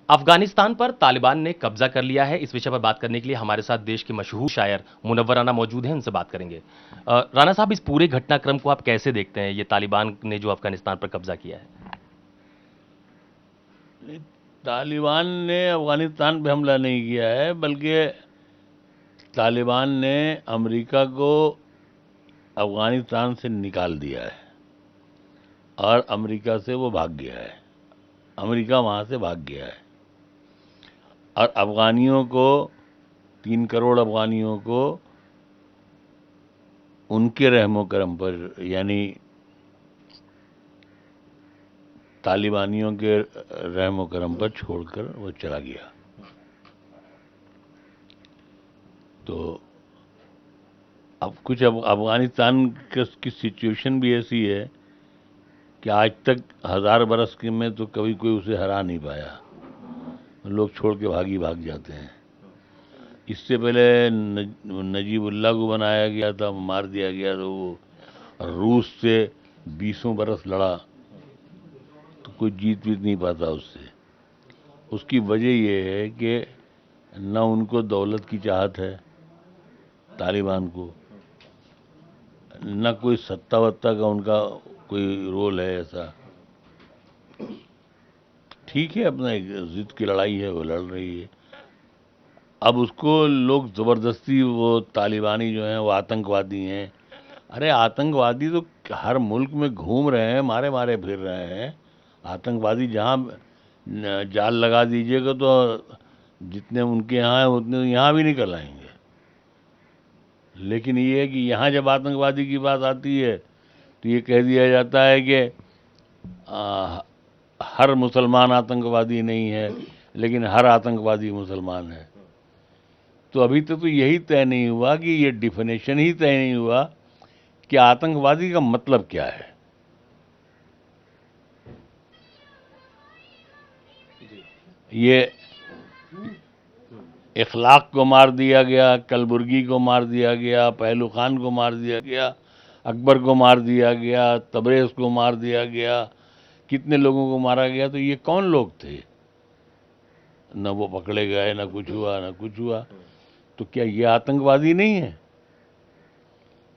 अफगानिस्तान पर तालिबान ने कब्जा कर लिया है। इस विषय पर बात करने के लिए हमारे साथ देश के मशहूर शायर मुनव्वर राना मौजूद हैं, उनसे बात करेंगे। राना साहब, इस पूरे घटनाक्रम को आप कैसे देखते हैं, ये तालिबान ने जो अफगानिस्तान पर कब्जा किया है? तालिबान ने अफगानिस्तान पे हमला नहीं किया है, बल्कि तालिबान ने अमेरिका को अफगानिस्तान से निकाल दिया है और अमेरिका से वो भाग गया है। अमेरिका वहाँ से भाग गया है और अफगानियों को 3 करोड़ अफगानियों को उनके रहमो करम पर, यानी तालिबानियों के रहमो करम पर छोड़कर वो चला गया। तो अब कुछ अफगानिस्तान की सिचुएशन भी ऐसी है कि आज तक 1000 बरस के में तो कभी कोई उसे हरा नहीं पाया। लोग छोड़ के भाग जाते हैं। इससे पहले नजीबुल्लाह को बनाया गया था, मार दिया गया, तो वो रूस से 20 बरस लड़ा तो कोई जीत नहीं पाता उससे। उसकी वजह ये है कि न उनको दौलत की चाहत है तालिबान को, न कोई सत्ता वत्ता का उनका कोई रोल है ऐसा। ठीक है, अपना एक जिद की लड़ाई है, वो लड़ रही है। अब उसको लोग ज़बरदस्ती, वो तालिबानी जो हैं वो आतंकवादी हैं। अरे आतंकवादी तो हर मुल्क में घूम रहे हैं, मारे मारे फिर रहे हैं। आतंकवादी जहाँ जाल लगा दीजिएगा तो जितने उनके यहाँ हैं उतने यहाँ भी निकल आएंगे। लेकिन ये है कि यहाँ जब आतंकवादी की बात आती है तो ये कह दिया जाता है कि हर मुसलमान आतंकवादी नहीं है, लेकिन हर आतंकवादी मुसलमान है। तो अभी तक तो यही तय नहीं हुआ कि ये डिफिनेशन ही तय नहीं हुआ कि आतंकवादी का मतलब क्या है। ये इखलाक को मार दिया गया, कलबुर्गी को मार दिया गया, पहलू खान को मार दिया गया, अकबर को मार दिया गया, तबरेज़ को मार दिया गया, कितने लोगों को मारा गया। तो ये कौन लोग थे? न वो पकड़े गए, न कुछ हुआ, न कुछ हुआ। तो क्या ये आतंकवादी नहीं है?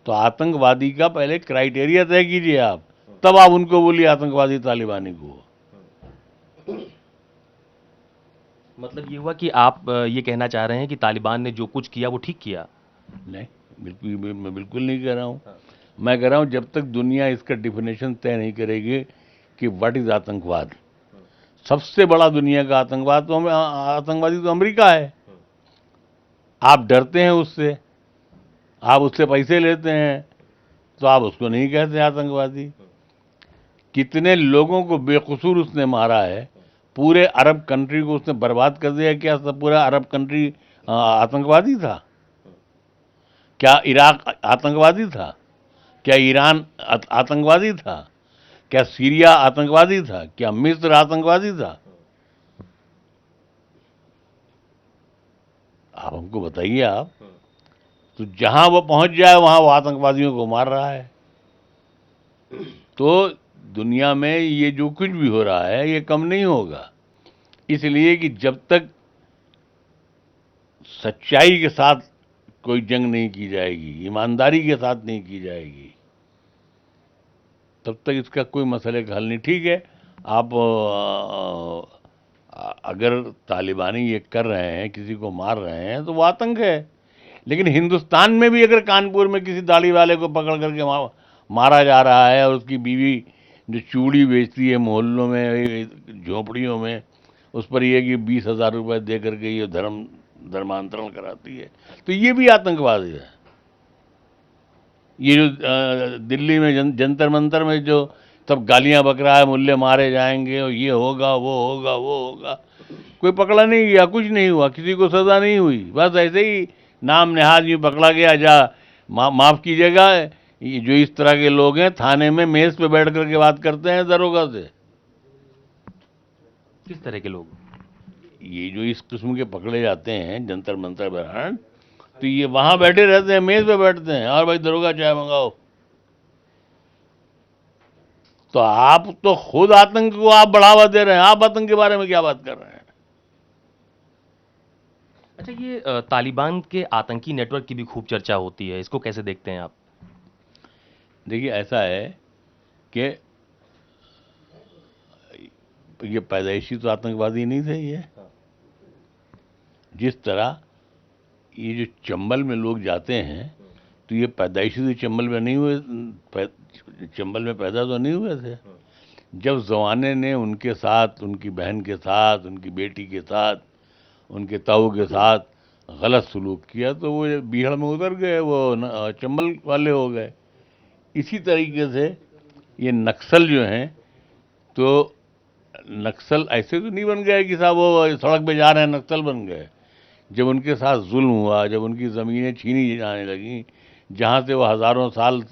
तो आतंकवादी का पहले क्राइटेरिया तय कीजिए आप, तब आप उनको बोलिए आतंकवादी तालिबानी को। मतलब ये हुआ कि आप ये कहना चाह रहे हैं कि तालिबान ने जो कुछ किया वो ठीक किया? नहीं, बिल्कुल, मैं बिल्कुल नहीं कह रहा हूँ। मैं कह रहा हूँ जब तक दुनिया इसका डिफिनेशन तय नहीं करेगी कि व्हाट इज आतंकवाद। सबसे बड़ा दुनिया का आतंकवाद तो आतंकवादी तो अमेरिका है। आप डरते हैं उससे, आप उससे पैसे लेते हैं, तो आप उसको नहीं कहते आतंकवादी। कितने लोगों को बेकसूर उसने मारा है। पूरे अरब कंट्री को उसने बर्बाद कर दिया। क्या सब पूरा अरब कंट्री आतंकवादी था? क्या इराक आतंकवादी था? क्या ईरान आतंकवादी था? क्या सीरिया आतंकवादी था? क्या मिस्र आतंकवादी था? आप हमको बताइए। आप तो जहां वो पहुंच जाए वहां वो आतंकवादियों को मार रहा है। तो दुनिया में ये जो कुछ भी हो रहा है ये कम नहीं होगा, इसलिए कि जब तक सच्चाई के साथ कोई जंग नहीं की जाएगी, ईमानदारी के साथ नहीं की जाएगी, तब तक इसका कोई मसले का हल नहीं। ठीक है, आप अगर तालिबानी ये कर रहे हैं, किसी को मार रहे हैं, तो वो आतंक है। लेकिन हिंदुस्तान में भी अगर कानपुर में किसी दाढ़ी वाले को पकड़ करके मारा जा रहा है और उसकी बीवी जो चूड़ी बेचती है मोहल्लों में, झोपड़ियों में, उस पर ये कि 20,000 रुपये दे करके ये धर्मांतरण कराती है, तो ये भी आतंकवाद है। ये जो दिल्ली में जंतर मंतर में जो सब गालियां बक रहा है, मुल्ले मारे जाएंगे और ये होगा, वो होगा, वो होगा, कोई पकड़ा नहीं गया, कुछ नहीं हुआ, किसी को सजा नहीं हुई। बस ऐसे ही नाम नेहाद यूँ पकड़ा गया। माफ़ कीजिएगा, ये जो इस तरह के लोग हैं थाने में मेज पे बैठ करके बात करते हैं दरोगा से। किस तरह के लोग? ये जो इस किस्म के पकड़े जाते हैं जंतर मंतर बहन, तो ये वहां बैठे रहते हैं, मेज पे बैठते हैं, और भाई दरोगा चाय मंगाओ। तो आप तो खुद आतंक को आप बढ़ावा दे रहे हैं। आप आतंक के बारे में क्या बात कर रहे हैं? अच्छा, ये तालिबान के आतंकी नेटवर्क की भी खूब चर्चा होती है, इसको कैसे देखते हैं आप? देखिए ऐसा है कि ये पैदाइशी तो आतंकवादी नहीं थे ये। जिस तरह ये जो चंबल में लोग जाते हैं, तो ये पैदाइशी तो चंबल में नहीं हुए, चंबल में पैदा तो नहीं हुए थे। जब जमाने ने उनके साथ, उनकी बहन के साथ, उनकी बेटी के साथ, उनके ताऊ के साथ गलत सलूक किया, तो वो बीहड़ में उतर गए, वो चंबल वाले हो गए। इसी तरीके से ये नक्सल जो हैं, तो नक्सल ऐसे तो नहीं बन गए कि साहब वो सड़क पे जा रहे हैं नक्सल बन गए। जब उनके साथ जुल्म हुआ, जब उनकी ज़मीनें छीनी जाने लगी, जहाँ से वो हज़ारों साल,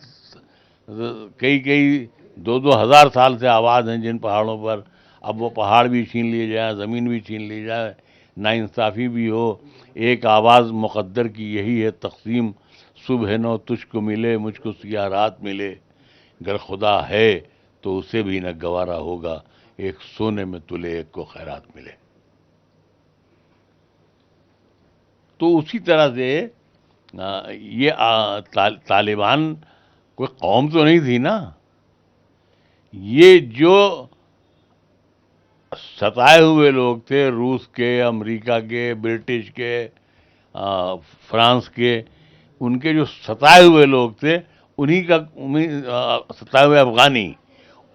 कई कई 2-2 हज़ार साल से आबाद हैं जिन पहाड़ों पर, अब वो पहाड़ भी छीन लिए जाए, ज़मीन भी छीन ली जाए, नाइंसाफ़ी भी हो। एक आवाज़ मुक़द्दर की यही है तक़सीम, सुबह नो तुझको मिले, मुझको सियाह रात मिले, गर खुदा है तो उसे भी न गवारा होगा, एक सोने में तुले एक को खैरात मिले। तो उसी तरह से ये तालिबान कोई कौम तो नहीं थी ना। ये जो सताए हुए लोग थे, रूस के, अमेरिका के, ब्रिटिश के, फ्रांस के, उनके जो सताए हुए लोग थे, उन्हीं का, सताए हुए अफगानी,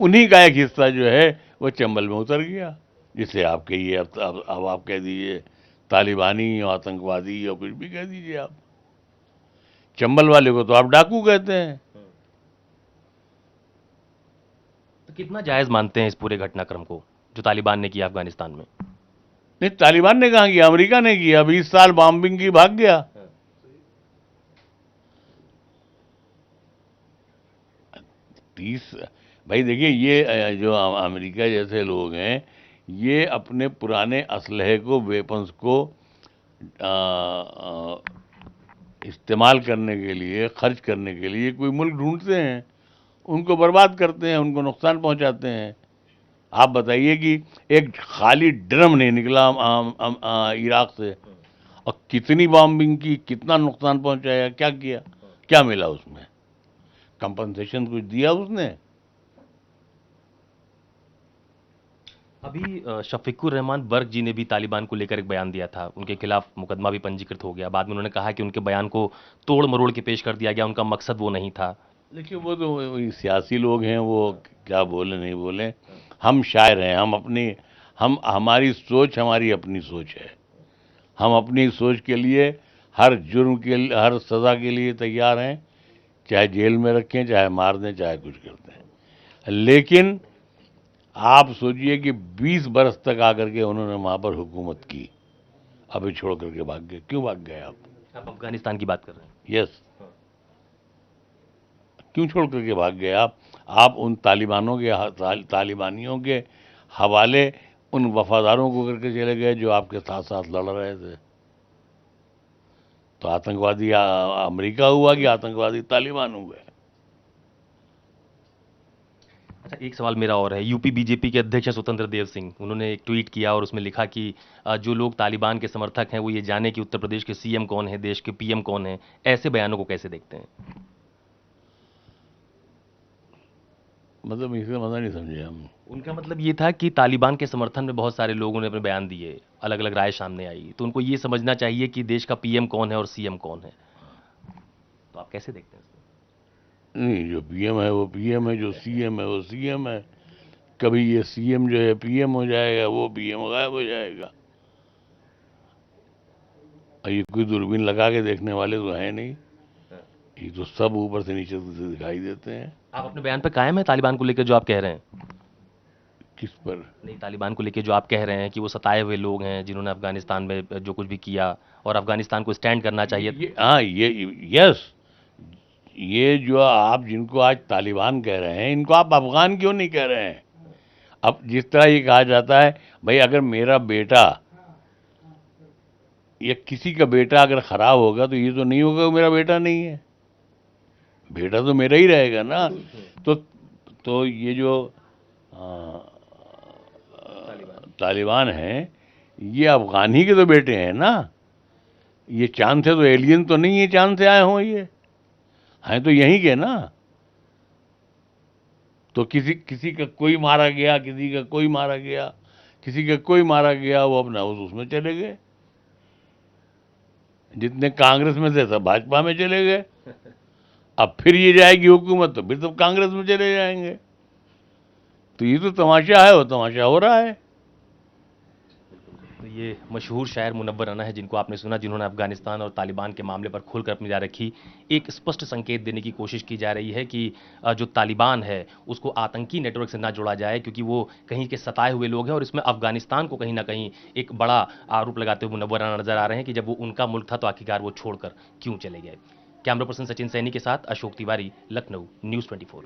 उन्हीं का एक हिस्सा जो है वो चंबल में उतर गया। जिसे आप कहिए, अब आप कह दीजिए तालिबानी या आतंकवादी या कुछ भी कह दीजिए आप। चंबल वाले को तो आप डाकू कहते हैं। तो कितना जायज़ मानते हैं इस पूरे घटनाक्रम को, जो तालिबान ने किया अफ़गानिस्तान में? नहीं, तालिबान ने कहाँ किया, अमेरिका ने किया। 20 साल बॉम्बिंग की, भाग गया। 30, भाई देखिए, ये जो अमेरिका जैसे लोग हैं, ये अपने पुराने असलहे को, वेपन्स को इस्तेमाल करने के लिए, खर्च करने के लिए कोई मुल्क ढूंढते हैं, उनको बर्बाद करते हैं, उनको नुकसान पहुंचाते हैं। आप बताइए कि एक खाली ड्रम नहीं निकला इराक से, और कितनी बॉम्बिंग की, कितना नुकसान पहुंचाया, क्या किया, क्या मिला उसमें? कंपनसेशन कुछ दिया उसने? अभी शफीकुर रहमान बर्क जी ने भी तालिबान को लेकर एक बयान दिया था, उनके खिलाफ मुकदमा भी पंजीकृत हो गया। बाद में उन्होंने कहा कि उनके बयान को तोड़ मरोड़ के पेश कर दिया गया, उनका मकसद वो नहीं था। देखिए, वो तो वही सियासी लोग हैं, वो क्या बोले नहीं बोले। हम शायर हैं, हम हमारी सोच, हमारी अपनी सोच है। हम अपनी सोच के लिए हर जुर्म के लिए, हर सज़ा के लिए तैयार हैं, चाहे जेल में रखें, चाहे मार दें, चाहे कुछ कर दें। लेकिन आप सोचिए कि 20 बरस तक आकर के उन्होंने वहाँ पर हुकूमत की, अभी छोड़ करके भाग गए। क्यों भाग गए आप? आप अफगानिस्तान की बात कर रहे हैं? यस, क्यों छोड़ करके भाग गए आप? आप उन तालिबानों के, तालिबानियों के हवाले उन वफादारों को करके चले गए जो आपके साथ साथ लड़ रहे थे। तो आतंकवादी अमेरिका हुआ कि आतंकवादी तालिबान हुए? अच्छा, एक सवाल मेरा और है। यूपी बीजेपी के अध्यक्ष हैं स्वतंत्र देव सिंह, उन्होंने एक ट्वीट किया और उसमें लिखा कि जो लोग तालिबान के समर्थक हैं वो ये जाने कि उत्तर प्रदेश के सीएम कौन है, देश के पीएम कौन है। ऐसे बयानों को कैसे देखते हैं? मतलब इसका मतलब नहीं समझे हम। उनका मतलब ये था कि तालिबान के समर्थन में बहुत सारे लोगों ने अपने बयान दिए, अलग अलग राय सामने आई, तो उनको ये समझना चाहिए कि देश का पीएम कौन है और सीएम कौन है। तो आप कैसे देखते हैं इसको? नहीं, जो पीएम है वो पीएम है, जो सीएम है वो सीएम है। कभी ये सीएम जो है पीएम हो जाएगा, वो पीएम गायब हो जाएगा। और ये कोई दूरबीन लगा के देखने वाले तो है नहीं, ये तो सब ऊपर से नीचे से दिखाई देते हैं। आप अपने बयान पे कायम है तालिबान को लेकर जो आप कह रहे हैं? किस पर? नहीं, तालिबान को लेके जो आप कह रहे हैं कि वो सताए हुए लोग हैं जिन्होंने अफगानिस्तान में जो कुछ भी किया, और अफगानिस्तान को स्टैंड करना चाहिए। हाँ, ये, यस, ये जो आप जिनको आज तालिबान कह रहे हैं, इनको आप अफगान क्यों नहीं कह रहे हैं? अब जिस तरह ये कहा जाता है, भाई अगर मेरा बेटा या किसी का बेटा अगर खराब होगा तो ये तो नहीं होगा कि मेरा बेटा नहीं है, बेटा तो मेरा ही रहेगा ना। तो ये जो तालिबान हैं, ये अफगान ही के तो बेटे हैं ना। ये चांद से तो एलियन तो नहीं है, चांद से आए हों, ये हैं तो यहीं के ना। तो किसी किसी का कोई मारा गया, किसी का कोई मारा गया, किसी का कोई मारा गया, वो अपना उसमें चले गए। जितने कांग्रेस में थे सब भाजपा में चले गए। अब फिर ये जाएगी हुकूमत तो फिर सब कांग्रेस में चले जाएंगे। तो ये तो तमाशा है, वो तमाशा हो रहा है। तो ये मशहूर शायर मुनव्वर राना है, जिनको आपने सुना, जिन्होंने अफगानिस्तान और तालिबान के मामले पर खुलकर अपनी राय रखी। एक स्पष्ट संकेत देने की कोशिश की जा रही है कि जो तालिबान है उसको आतंकी नेटवर्क से ना जोड़ा जाए, क्योंकि वो कहीं के सताए हुए लोग हैं और इसमें अफगानिस्तान को कहीं ना कहीं एक बड़ा आरोप लगाते हुए मुनव्वर राना नजर आ रहे हैं कि जब वो उनका मुल्क था तो आखिरकार वो छोड़कर क्यों चले गए। कैमरा पर्सन सचिन सैनी के साथ अशोक तिवारी, लखनऊ, न्यूज़ 24।